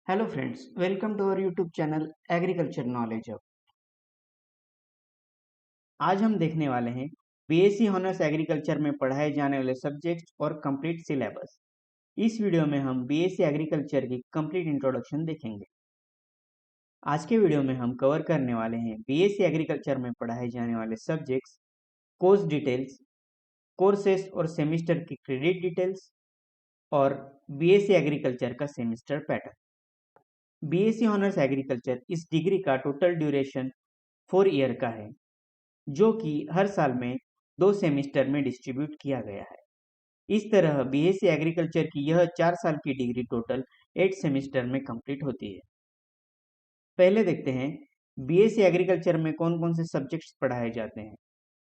Hello friends, welcome to our YouTube channel agriculture knowledge hub. आज हम देखने वाले हैं बीएससी ऑनर्स एग्रीकल्चर में पढ़ाए जाने वाले सब्जेक्ट्स और कंप्लीट सिलेबस। इस वीडियो में हम बीएससी एग्रीकल्चर की कंप्लीट इंट्रोडक्शन देखेंगे। आज के वीडियो में हम कवर करने वाले हैं बीएससी एग्रीकल्चर में पढ़ाए जाने वाले सब्जेक्ट्स, कोर्स डिटेल्स, कोर्सेस और सेमिस्टर की क्रेडिट डिटेल्स और बीएससी एग्रीकल्चर का semester pattern. BSc honours agriculture इस डिग्री का टोटल ड्यूरेशन 4 ईयर का है, जो कि हर साल में 2 सेमेस्टर में डिस्ट्रीब्यूट किया गया है। इस तरह बीएससी एग्रीकल्चर की यह 4 साल की डिग्री टोटल 8 सेमेस्टर में कंप्लीट होती है। पहले देखते हैं बीएससी एग्रीकल्चर में कौन कौन से सब्जेक्ट्स पढ़ाए जाते हैं।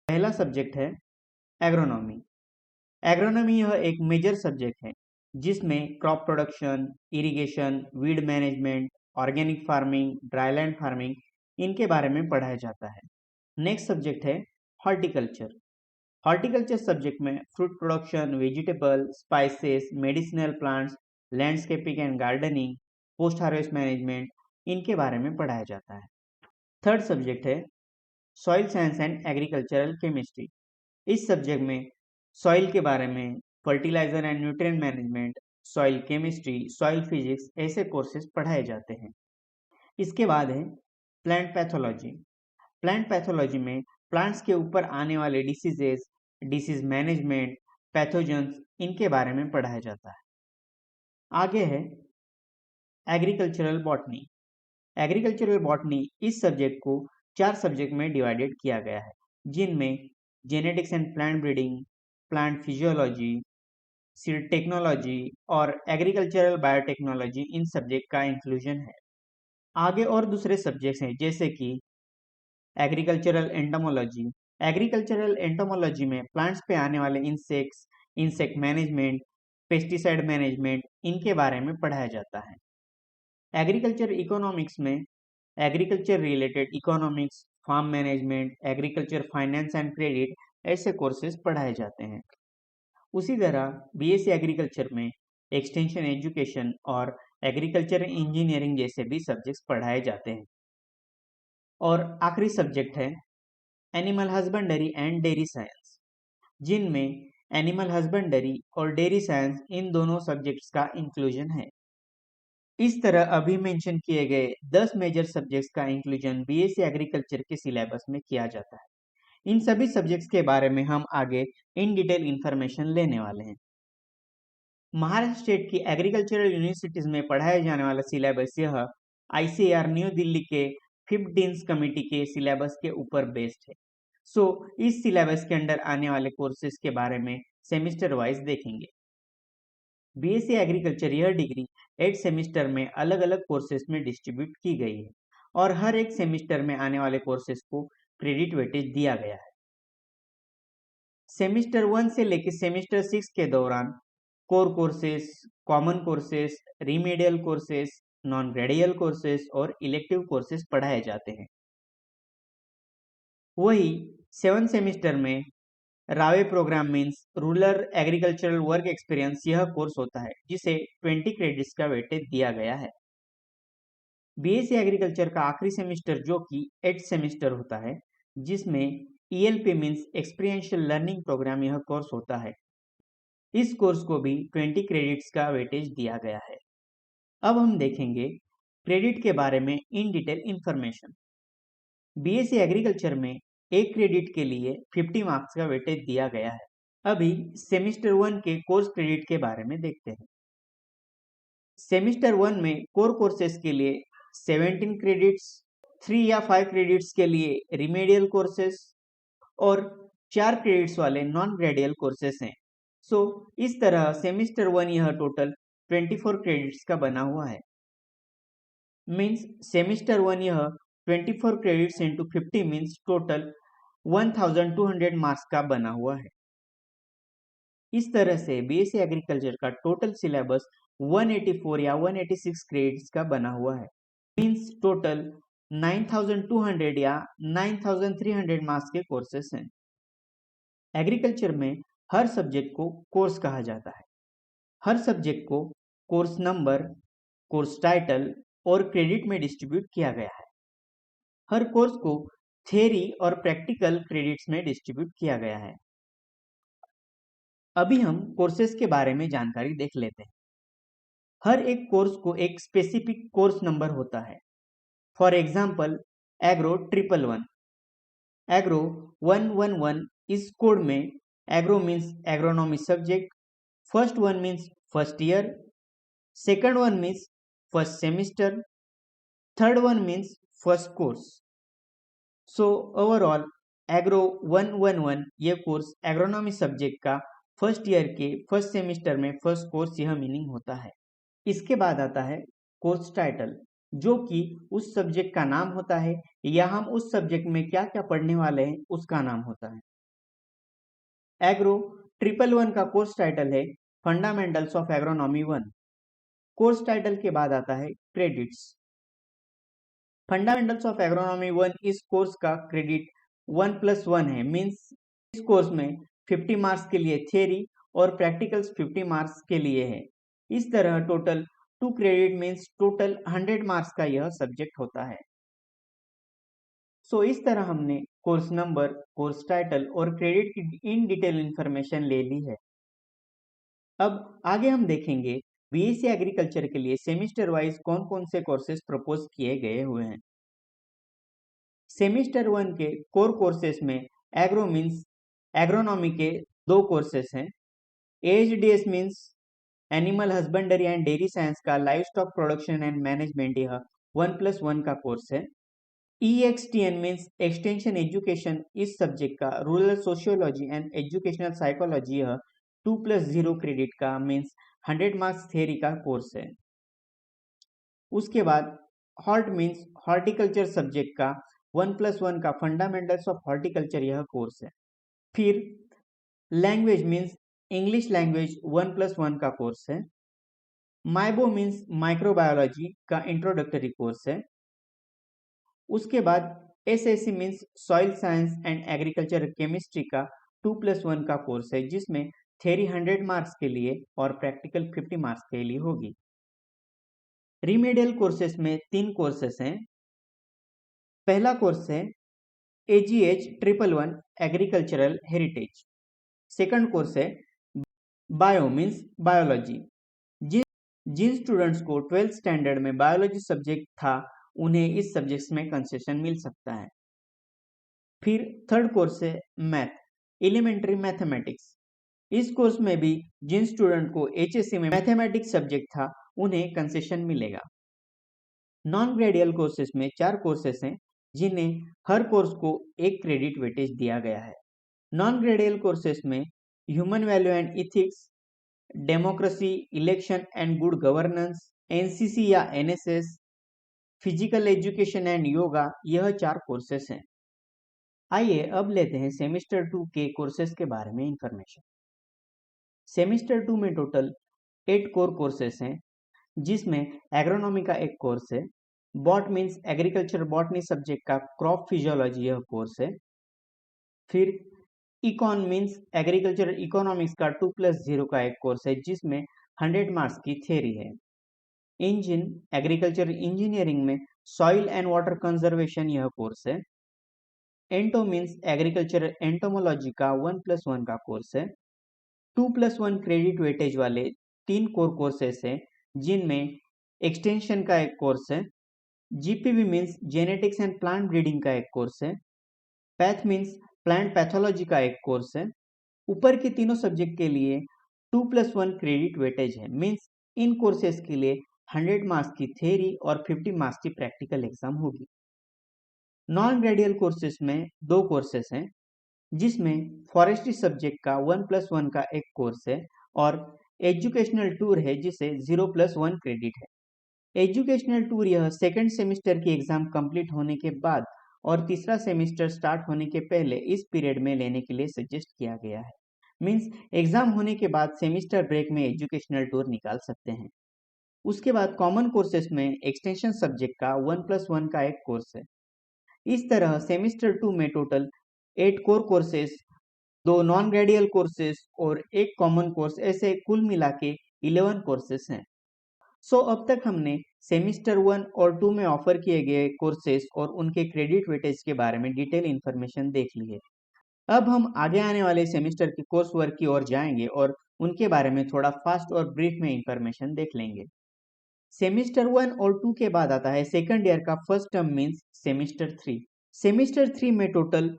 पहला सब्जेक्ट है एग्रोनॉमी। एग्रोनॉमी यह एक मेजर सब्जेक्ट है जिसमें crop production, irrigation, weed management, organic farming, dryland farming इनके बारे में पढ़ाया जाता है। नेक्स्ट सब्जेक्ट है हॉर्टिकल्चर। हॉर्टिकल्चर सब्जेक्ट में fruit production, vegetable, spices, medicinal plants, landscaping and gardening, post harvest management इनके बारे में पढ़ाया जाता है। थर्ड सब्जेक्ट है soil science and agricultural chemistry. इस सब्जेक्ट में सॉइल के बारे में, fertiliser and nutrient management, soil chemistry, soil physics ऐसे कोर्सेज पढ़ाए जाते हैं। इसके बाद है प्लांट पैथोलॉजी। प्लांट पैथोलॉजी में प्लांट्स के ऊपर आने वाले डिसीजेस, डिसीज मैनेजमेंट, पैथोजेंस इनके बारे में पढ़ाया जाता है। आगे है एग्रीकल्चरल बॉटनी। एग्रीकल्चरल बॉटनी इस सब्जेक्ट को 4 सब्जेक्ट में डिवाइडेड किया गया है, जिनमें genetics and plant breeding, plant physiology, seed technology और एग्रीकल्चरल बायोटेक्नोलॉजी इन सब्जेक्ट का इंक्लूजन है। आगे और दूसरे सब्जेक्ट्स हैं जैसे कि एग्रीकल्चरल एंटोमोलॉजी। एग्रीकल्चरल एंटोमोलॉजी में प्लांट्स पे आने वाले insects, insect management, pesticide management इनके बारे में पढ़ाया जाता है। एग्रीकल्चर इकोनॉमिक्स में agriculture related economics, farm management, agriculture finance and credit ऐसे कोर्सेज पढ़ाए जाते हैं। उसी तरह बीएससी एग्रीकल्चर में एक्सटेंशन एजुकेशन और एग्रीकल्चर इंजीनियरिंग जैसे भी सब्जेक्ट्स पढ़ाए जाते हैं। और आखिरी सब्जेक्ट है animal husbandry and dairy science, जिनमें एनिमल हस्बेंडरी और डेयरी साइंस इन दोनों सब्जेक्ट्स का इंक्लूजन है। इस तरह अभी मेंशन किए गए 10 मेजर सब्जेक्ट्स का इंक्लूजन बीएससी एग्रीकल्चर के सिलेबस में किया जाता है। इन सभी सब्जेक्ट्स के बारे में हम आगे इन डिटेल इंफॉर्मेशन लेने वाले हैं। महाराष्ट्र स्टेट की एग्रीकल्चरल यूनिवर्सिटीज में पढ़ाया जाने वाला सिलेबस यह आईसीएआर न्यू दिल्ली के 5th डीन्स कमेटी के सिलेबस के ऊपर बेस्ड है। इस सिलेबस के अंडर आने वाले कोर्सेज के बारे में सेमिस्टर वाइज देखेंगे। बीएससी एग्रीकल्चर यह डिग्री 8 सेमिस्टर में अलग अलग कोर्सेज में डिस्ट्रीब्यूट की गई है और हर एक सेमिस्टर में आने वाले कोर्सेज को क्रेडिट वेटेज दिया गया है। सेमिस्टर 1 से लेकर सेमिस्टर 6 के दौरान core courses, common courses, remedial courses, non gradial courses और इलेक्टिव कोर्सेस पढ़ाए जाते हैं। वही 7 सेमिस्टर में रावे programme means rural agricultural work experience यह कोर्स होता है, जिसे 20 क्रेडिट्स का वेटेज दिया गया है। बीएससी एग्रीकल्चर का आखिरी सेमिस्टर जो कि 8 सेमिस्टर होता है, जिसमें ELP means experiential learning programme यह कोर्स होता है। इस कोर्स को भी 20 क्रेडिट्स का वेटेज दिया गया है। अब हम देखेंगे क्रेडिट के बारे में in detail information. BSc agriculture में एक क्रेडिट के लिए 50 मार्क्स का वेटेज दिया गया है। अभी सेमिस्टर 1 के कोर्स क्रेडिट के बारे में देखते हैं। सेमिस्टर 1 में कोर कोर्सेज के लिए 17 क्रेडिट्स, 3 या 5 क्रेडिट्स के लिए रिमेडियल कोर्सेज और 4 क्रेडिट्स वाले नॉन ग्रेडियल कोर्सेज हैं। इस तरह सेमिस्टर 1 यह टोटल 24 क्रेडिट्स का बना हुआ है। मीन्स सेमिस्टर 1 यह 24 credits into 50 means total 1200 marks का बना हुआ है। इस तरह से बीएससी एग्रीकल्चर का टोटल सिलेबस 184 या 186 क्रेडिट्स का बना हुआ है। मीन्स टोटल 9200 या 9300 मार्क्स के कोर्सेस हैं। एग्रीकल्चर में हर सब्जेक्ट को कोर्स कहा जाता है। हर सब्जेक्ट को कोर्स नंबर, कोर्स टाइटल और क्रेडिट में डिस्ट्रीब्यूट किया गया है। हर कोर्स को थ्योरी और प्रैक्टिकल क्रेडिट्स में डिस्ट्रीब्यूट किया गया है। अभी हम कोर्सेज के बारे में जानकारी देख लेते हैं। हर एक कोर्स को एक स्पेसिफिक कोर्स नंबर होता है। फॉर एग्जाम्पल, एग्रो 111, एग्रो 111 इस कोड में agro means agronomy subject, first one means first year, second one means first semester, third one means first course. So overall agro 111 ये course agronomy subject का first year के first semester में first course यह meaning होता है। इसके बाद आता है कोर्स टाइटल, जो कि उस सब्जेक्ट का नाम होता है या हम उस सब्जेक्ट में क्या क्या पढ़ने वाले हैं उसका नाम होता है। एग्रो 111 का कोर्स टाइटल है fundamentals of agronomy 1। Course title के बाद आता है क्रेडिट्स। फंडामेंटल्स ऑफ एग्रोनॉमी 1 इस कोर्स का क्रेडिट 1+1 है, मीन्स इस कोर्स में 50 मार्क्स के लिए थ्योरी और प्रैक्टिकल्स 50 मार्क्स के लिए है। इस तरह total 2 credit means total 100 marks का यह सब्जेक्ट होता है। सो इस तरह हमने कोर्स नंबर, कोर्स टाइटल और क्रेडिट की इन डिटेल इंफॉर्मेशन ले ली है। अब आगे हम देखेंगे बीएससी एग्रीकल्चर के लिए सेमिस्टर वाइज कौन कौन से कोर्सेज प्रपोज किए गए हुए हैं। सेमिस्टर 1 के कोर कोर्सेज में एग्रो मीन्स एग्रोनॉमी के 2 कोर्सेज हैं। AHDS means animal husbandry and dairy science का livestock production and management, यह 1+1 का कोर्स है। EXTN मीन्स एक्सटेंशन एजुकेशन इस सब्जेक्ट का rural sociology and educational psychology, यह 2+0 क्रेडिट का मीन्स 100 मार्क्स थ्योरी का कोर्स है। उसके बाद हॉर्ट मीन्स हॉर्टिकल्चर सब्जेक्ट का 1+1 का फंडामेंटल्स ऑफ हॉर्टिकल्चर यह कोर्स है। फिर लैंग्वेज मीन्स इंग्लिश लैंग्वेज 1+1 का कोर्स है। माइबो मीन्स माइक्रोबायोलॉजी का इंट्रोडक्टरी कोर्स है। उसके बाद SSC means soil science and agriculture chemistry का 2+1 का कोर्स है, जिसमें थ्योरी 100 मार्क्स के लिए और प्रैक्टिकल 50 मार्क्स के लिए होगी। रिमेडियल कोर्सेस में 3 कोर्सेस हैं। पहला कोर्स है AGH 111 agricultural heritage. Second course है बायो मीन्स बायोलॉजी। जिन स्टूडेंट्स को 12th स्टैंडर्ड में बायोलॉजी सब्जेक्ट था उन्हें इस सब्जेक्ट में कंसेशन मिल सकता है। फिर थर्ड कोर्स है मैथ, एलिमेंट्री मैथमेटिक्स। इस कोर्स में भी जिन स्टूडेंट को HSC में मैथमेटिक्स सब्जेक्ट था उन्हें कंसेशन मिलेगा। नॉन ग्रेडियल कोर्सेज में 4 कोर्सेज हैं, जिन्हें हर कोर्स को 1 क्रेडिट वेटेज दिया गया है। नॉन ग्रेडियल कोर्सेज में human value and ethics, democracy, election and good governance, NCC या NSS, physical education and yoga, यह 4 कोर्सेस हैं। आइए अब लेते हैं सेमेस्टर 2 के कोर्सेज के बारे में इंफॉर्मेशन। सेमेस्टर 2 में टोटल 8 कोर कोर्सेस हैं, जिसमें एग्रोनॉमी का एक कोर्स है। Bot means agriculture botany subject का क्रॉप फिजियोलॉजी यह कोर्स है। फिर इकॉन मीन्स एग्रीकल्चर इकोनॉमिक्स का 2+0 का एक कोर्स है, जिसमें 100 मार्क्स की थ्योरी है। इंजिन एग्रीकल्चर इंजीनियरिंग में सॉइल एंड वाटर कंजर्वेशन यह कोर्स है। एंटो मीन्स एग्रीकल्चर एंटोमोलॉजी का 1+1 का कोर्स है। 2+1 क्रेडिट वेटेज वाले 3 कोर कोर्सेस हैं, जिनमें एक्सटेंशन का एक कोर्स है। GPV means genetics and plant breeding का एक कोर्स है। पैथ मीन्स प्लांट पैथोलॉजी का एक कोर्स है। ऊपर के तीनों सब्जेक्ट के लिए 2+1 क्रेडिट वेटेज है, मीन्स इन कोर्सेज के लिए 100 मार्क्स की थ्योरी और 50 मार्क्स की प्रैक्टिकल एग्जाम होगी। नॉन ग्रेडियल कोर्सेज में 2 कोर्सेज हैं, जिसमें फॉरेस्ट्री सब्जेक्ट का 1+1 का एक कोर्स है और एजुकेशनल टूर है, जिसे 0+1 क्रेडिट है। एजुकेशनल टूर यह सेकंड सेमेस्टर की एग्जाम कंप्लीट होने के बाद और तीसरा सेमेस्टर स्टार्ट होने के पहले इस पीरियड में लेने के लिए सजेस्ट किया गया है। मीन्स एग्जाम होने के बाद सेमेस्टर ब्रेक में एजुकेशनल टूर निकाल सकते हैं। उसके बाद कॉमन कोर्सेज में एक्सटेंशन सब्जेक्ट का 1+1 का एक कोर्स है। इस तरह सेमेस्टर 2 में total 8 core courses, 2 non gradial courses और 1 कॉमन कोर्स, ऐसे कुल मिला के 11 कोर्सेज हैं। अब तक हमने सेमिस्टर 1 और 2 में ऑफर किए गए कोर्सेज और उनके क्रेडिट वेटेज के बारे में डिटेल इन्फॉर्मेशन देख ली है। अब हम आगे आने वाले सेमेस्टर के कोर्स वर्क की ओर जाएंगे और उनके बारे में थोड़ा फास्ट और ब्रीफ में इंफॉर्मेशन देख लेंगे। सेमेस्टर 1 और 2 के बाद आता है सेकंड ईयर का first term means semester 3। Semester 3 में टोटल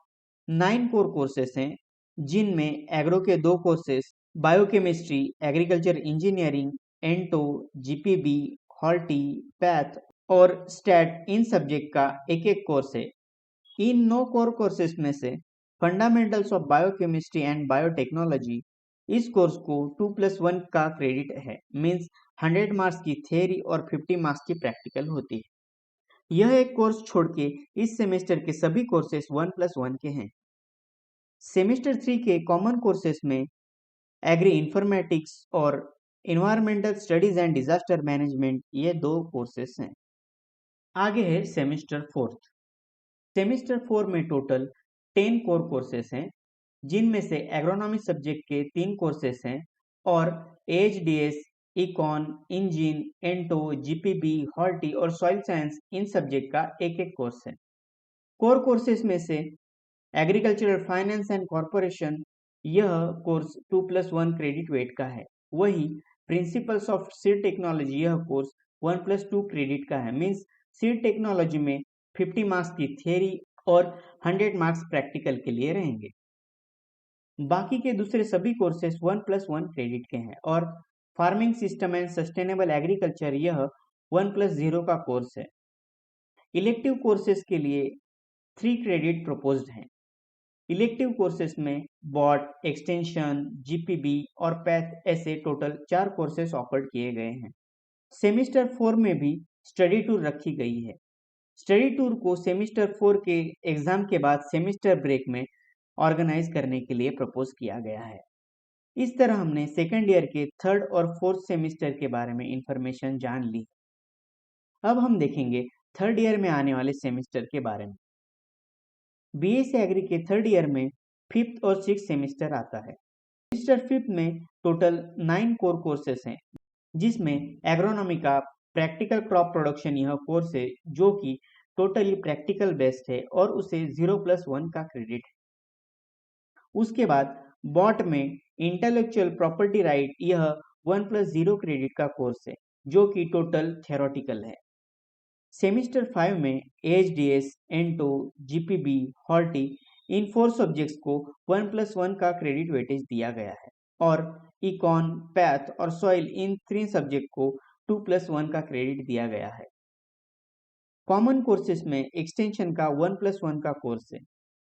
9 कोर कोर्सेस हैं, जिनमें एग्रो के 2 courses, biochemistry, agriculture engineering, ento, GPB, horti, path और स्टैट इन सब्जेक्ट का एक एक कोर्स है। इन 9 कोर कोर्सेस में से fundamentals of biochemistry and biotechnology, इस कोर्स को 2+1 का क्रेडिट है, मीन्स 100 मार्क्स की थ्योरी और 50 मार्क्स की प्रैक्टिकल होती है। यह एक कोर्स छोड़ के इस सेमेस्टर के सभी कोर्सेस 1+1 के हैं। सेमेस्टर 3 के कॉमन कोर्सेस में एग्री इंफॉर्मेटिक्स और environmental studies and disaster management, ये 2 कोर्सेस हैं। आगे है सेमेस्टर 4। सेमेस्टर 4 में टोटल 10 कोर कोर्सेस हैं, जिनमें से एग्रोनॉमी सब्जेक्ट के 3 कोर्सेस हैं और HDS, icon, engine, एंटो, GPB, horti और सॉइल साइंस इन सब्जेक्ट का एक एक कोर्स है। कोर कोर्सेस में से एग्रीकल्चरल फाइनेंस एंड कॉरपोरेशन, यह कोर्स 2+1 क्रेडिट वेट का है। वही प्रिंसिपल्स ऑफ सीड टेक्नोलॉजी, यह कोर्स 1+2 क्रेडिट का है, मीन्स सीड टेक्नोलॉजी में 50 मार्क्स की थ्योरी और 100 मार्क्स प्रैक्टिकल के लिए रहेंगे। बाकी के दूसरे सभी कोर्सेस 1+1 क्रेडिट के हैं और farming system and sustainable agriculture, यह 1+0 का कोर्स है। इलेक्टिव कोर्सेज के लिए 3 क्रेडिट प्रपोज्ड हैं। इलेक्टिव कोर्सेज में बॉट, एक्सटेंशन, जीपीबी और पैथ, ऐसे टोटल 4 कोर्सेज ऑफर्ड किए गए हैं। सेमेस्टर 4 में भी स्टडी टूर रखी गई है। स्टडी टूर को सेमेस्टर 4 के एग्जाम के बाद सेमेस्टर ब्रेक में ऑर्गेनाइज करने के लिए प्रपोज किया गया है। इस तरह हमने सेकेंड ईयर के 3rd और 4th सेमेस्टर के बारे में इंफॉर्मेशन जान ली। अब हम देखेंगे 3rd ईयर में आने वाले सेमेस्टर के बारे में। बीएससी एग्री के 3rd ईयर में 5th और 6th सेमेस्टर आता है। सेमेस्टर 5th में टोटल 9 कोर कोर्सेस हैं, जिसमें एग्रोनॉमी का प्रैक्टिकल क्रॉप प्रोडक्शन यह कोर्स है, जो कि टोटली प्रैक्टिकल बेस्ड है और उसे 0+1 का क्रेडिट है। उसके बाद बॉट में इंटेलेक्चुअल प्रॉपर्टी राइट, यह 1+0 क्रेडिट का कोर्स है, जो कि टोटल थ्योरेटिकल है। सेमेस्टर 5 में एचडीएस, एंटो, जीपीबी, हॉर्टी, इन 4 सब्जेक्ट्स को 1+1 का क्रेडिट वेटेज दिया गया है और इकॉन, पैथ और सॉइल, इन 3 सब्जेक्ट को 2+1 का क्रेडिट दिया गया है। कॉमन कोर्सेज में एक्सटेंशन का 1+1 का कोर्स है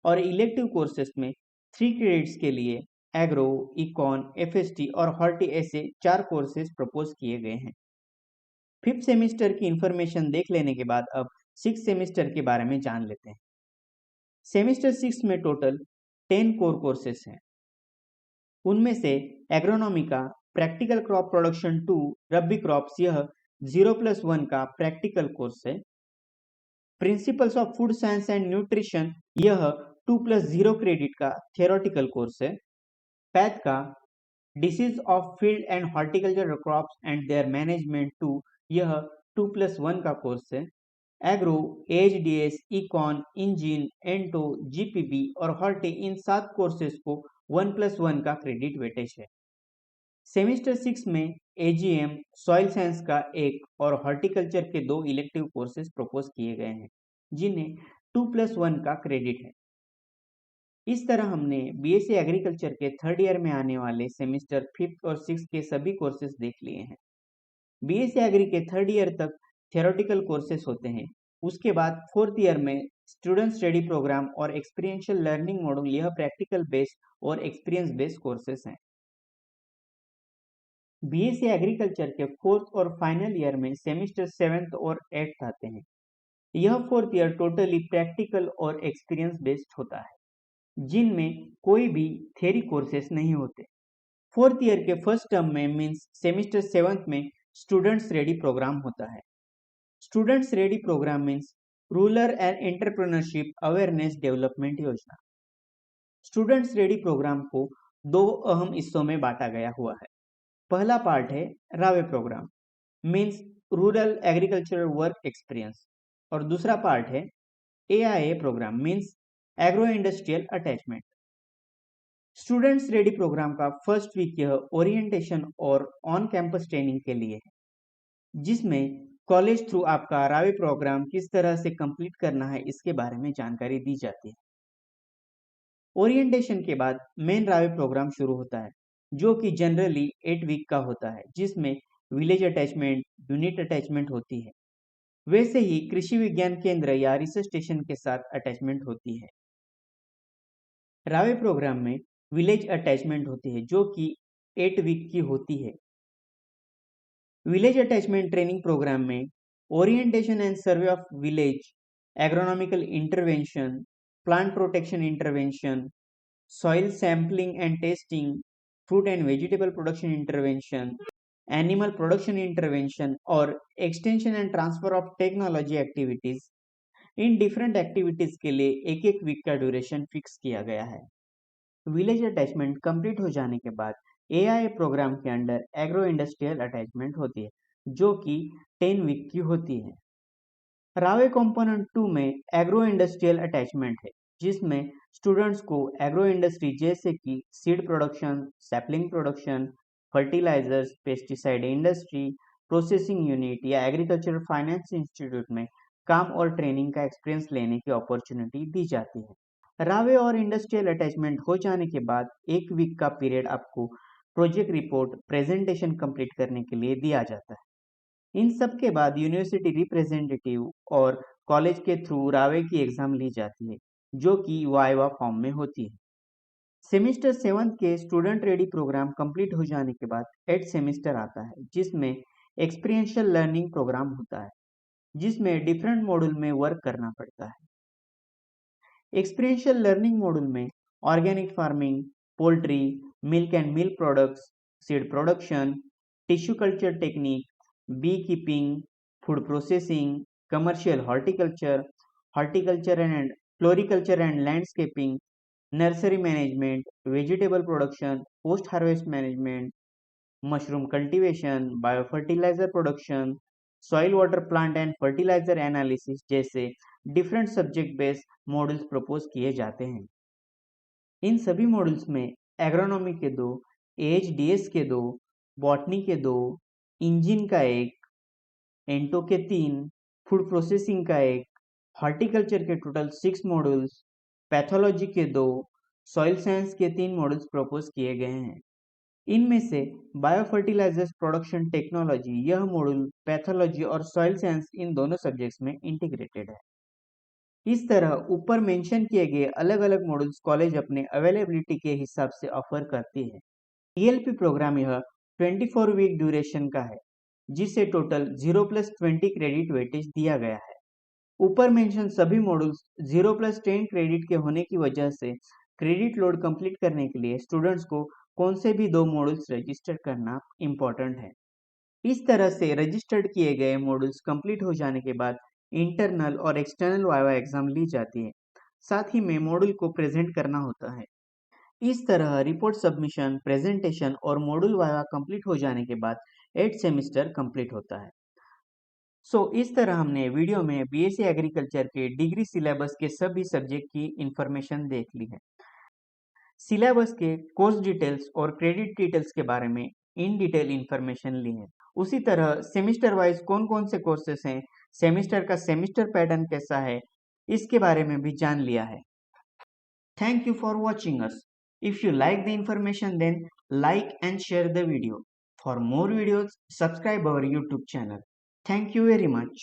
और इलेक्टिव कोर्सेज में 3 क्रेडिट्स के लिए एग्रो, इकॉन, एफएसटी और हॉर्टी, ऐसे 4 कोर्सेज प्रपोज किए गए हैं। 5th सेमेस्टर की इंफॉर्मेशन देख लेने के बाद अब 6th सेमेस्टर के बारे में जान लेते हैं। सेमेस्टर 6 में टोटल 10 कोर कोर्सेस हैं। उनमें से एग्रोनॉमी का प्रैक्टिकल क्रॉप प्रोडक्शन 2 रबी क्रॉप्स, यह 0+1 का प्रैक्टिकल कोर्स है। Principles of food science and nutrition, यह 2+0 क्रेडिट का थियोरेटिकल कोर्स है। पैथ का disease of field and horticulture crops and there management 2, यह 2+1 का कोर्स है। एग्रो, एचडीएस, इकॉन, इंजीन, एंटो, जीपीबी और हॉर्टी, इन 7 कोर्सेज को 1+1 का क्रेडिट वेटेज है। सेमेस्टर 6 में एजीएम, सॉइल साइंस का एक और हॉर्टिकल्चर के 2 इलेक्टिव कोर्सेज प्रपोज किए गए हैं, जिन्हें 2+1 का क्रेडिट है। इस तरह हमने बीएससी एग्रीकल्चर के 3rd ईयर में आने वाले सेमेस्टर 5th और 6th के सभी कोर्सेज देख लिए हैं। बीएससी एग्री के 3rd ईयर तक थियोरेटिकल कोर्सेज होते हैं। उसके बाद 4th ईयर में स्टूडेंट स्टडी प्रोग्राम और एक्सपीरियंशियल लर्निंग मॉड्यूल, यह प्रैक्टिकल बेस्ड और एक्सपीरियंस बेस्ड कोर्सेज हैं। बीएससी एग्रीकल्चर के 4th और फाइनल ईयर में सेमेस्टर 7th और 8th आते हैं। यह 4th ईयर टोटली प्रैक्टिकल और एक्सपीरियंस बेस्ड होता है, जिनमें कोई भी थ्योरी कोर्सेस नहीं होते। 4th ईयर के फर्स्ट टर्म में मीन्स सेमेस्टर 7th में स्टूडेंट्स रेडी प्रोग्राम होता है। Students READY programme means rural and entrepreneurship awareness development योजना। स्टूडेंट्स रेडी प्रोग्राम को 2 अहम हिस्सों में बांटा गया हुआ है। पहला पार्ट है रावे programme, means rural agricultural work experience, और दूसरा पार्ट है AIA programme means agro industrial attachment. Students READY programme का फर्स्ट वीक यह ओरिएंटेशन और ऑन कैंपस ट्रेनिंग के लिए है, जिसमें कॉलेज थ्रू आपका रावे प्रोग्राम किस तरह से कंप्लीट करना है इसके बारे में जानकारी दी जाती है। ओरिएंटेशन के बाद मेन रावे प्रोग्राम शुरू होता है, जो कि जनरली 8 वीक का होता है, जिसमें विलेज अटैचमेंट, यूनिट अटैचमेंट होती है। वैसे ही कृषि विज्ञान केंद्र या रिसर्च स्टेशन के साथ अटैचमेंट होती है। रावे प्रोग्राम में विलेज अटैचमेंट होती है, जो कि 8 वीक की होती है। विलेज अटैचमेंट ट्रेनिंग प्रोग्राम में orientation and survey of village, agronomical intervention, plant protection intervention, soil sampling and testing, fruit and vegetable production intervention, animal production intervention और extension and transfer of technology activities, इन different activities के लिए एक एक week का duration fix किया गया है। विलेज अटैचमेंट कंप्लीट हो जाने के बाद AIA प्रोग्राम के अंडर एग्रो इंडस्ट्रियल अटैचमेंट होती है, जो कि 10 वीक की होती है। रावे कंपोनेंट 2 में एग्रो इंडस्ट्रियल अटैचमेंट है, जिसमें स्टूडेंट्स को एग्रो इंडस्ट्री जैसे कि seed production, sapling production, fertilisers, pesticide industry, processing unit या एग्रीकल्चर फाइनेंस इंस्टीट्यूट में काम और ट्रेनिंग का एक्सपीरियंस लेने की अपॉर्चुनिटी दी जाती है। रावे और इंडस्ट्रियल अटैचमेंट हो जाने के बाद एक वीक का पीरियड आपको प्रोजेक्ट रिपोर्ट प्रेजेंटेशन कंप्लीट करने के लिए दिया जाता है। इन सब के बाद यूनिवर्सिटी रिप्रेजेंटेटिव और कॉलेज के थ्रू रावे की एग्जाम ली जाती है, जो कि वाइवा फॉर्म में होती है। सेमेस्टर 7 के स्टूडेंट रेडी प्रोग्राम कंप्लीट हो जाने के बाद 8 सेमेस्टर आता है, जिसमें एक्सपीरियंशियल लर्निंग प्रोग्राम होता है, जिसमें डिफरेंट मॉड्यूल में वर्क करना पड़ता है। एक्सपीरियंशियल लर्निंग मॉड्यूल में organic farming, poultry, milk and milk products, seed production, tissue culture technique, beekeeping, food processing, commercial horticulture, horticulture and floriculture and landscaping, nursery management, vegetable production, post harvest management, mushroom cultivation, biofertiliser production, soil water plant and fertiliser analysis जैसे different subject based modules propose किए जाते हैं। इन सभी modules में agronomy के 2, AHDS के 2, botany के 2, engine का 1, एंटो के 3, फूड प्रोसेसिंग का 1, हॉर्टिकल्चर के टोटल 6 मॉड्यूल्स, पैथोलॉजी के 2, सॉइल साइंस के 3 मॉड्यूल्स प्रपोज किए गए हैं। इनमें से बायोफर्टिलाइजर्स प्रोडक्शन टेक्नोलॉजी यह मॉड्यूल पैथोलॉजी और सॉइल साइंस इन दोनों सब्जेक्ट्स में इंटीग्रेटेड है। इस तरह ऊपर मेंशन किए गए अलग अलग मॉड्यूल्स कॉलेज अपने अवेलेबिलिटी के हिसाब से ऑफर करती है। ELP प्रोग्राम यह 24 वीक ड्यूरेशन का है, जिसे टोटल 0+20 क्रेडिट वेटेज दिया गया है। ऊपर मेंशन सभी मॉड्यूल्स 0+10 क्रेडिट के होने की वजह से क्रेडिट लोड कंप्लीट करने के लिए स्टूडेंट्स को कौन से भी 2 मॉड्यूल्स रजिस्टर करना इम्पोर्टेंट है। इस तरह से रजिस्टर्ड किए गए मॉड्यूल्स कंप्लीट हो जाने के बाद इंटरनल और एक्सटर्नल वाइवा एग्जाम ली जाती है, साथ ही में मॉड्यूल को प्रेजेंट करना होता है। इस तरह रिपोर्ट सबमिशन, प्रेजेंटेशन और मॉड्यूल वाइवा कंप्लीट हो जाने के बाद 8 सेमेस्टर कंप्लीट होता है। इस तरह हमने वीडियो में BSc एग्रीकल्चर के डिग्री सिलेबस के सभी सब्जेक्ट की इंफॉर्मेशन देख ली है। सिलेबस के कोर्स डिटेल्स और क्रेडिट डिटेल्स के बारे में इन डिटेल इंफॉर्मेशन ली है। उसी तरह सेमेस्टर वाइज कौन कौन से कोर्सेस हैं, सेमेस्टर का सेमेस्टर पैटर्न कैसा है, इसके बारे में भी जान लिया है। Thank you for watching us. If you like the information, then like and share the video. For more videos, subscribe our YouTube channel. Thank you very much.